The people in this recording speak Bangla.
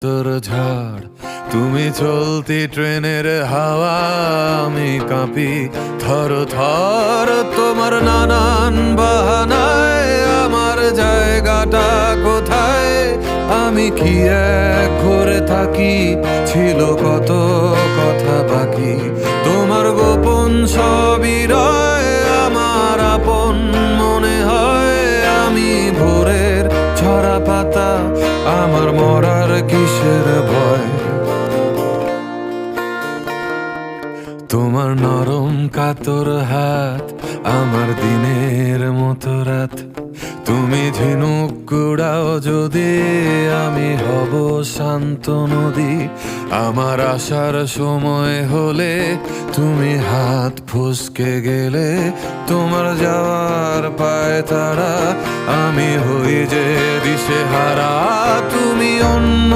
তোর ঝড় তুমি চলতি ট্রেনের হাওয়া, আমি কাঁপি থর থর তোমার নানান বাহানায়। আমার জায়গাটা কোথায়, আমি কি এক ঘরে থাকি, ছিল কত কথা বাকি। তোমার গোপন সবই রয় আমার আপন মনে হয়। আমি ভোরের ছড়া পাতা, আমার মরার কিসের ভয়। তোমার নরম কাতর হাত, আমার দিনের মতো রাত। তুমি ঝিনুক কুড়াও যদি, আমি হব শান্ত নদী। আমার আসার সময় হলে তুমি হাত ফসকে গেলে, তোমার যাওয়ার পায় তারা, আমি হই যে দিশেহারা। তুমি অন্য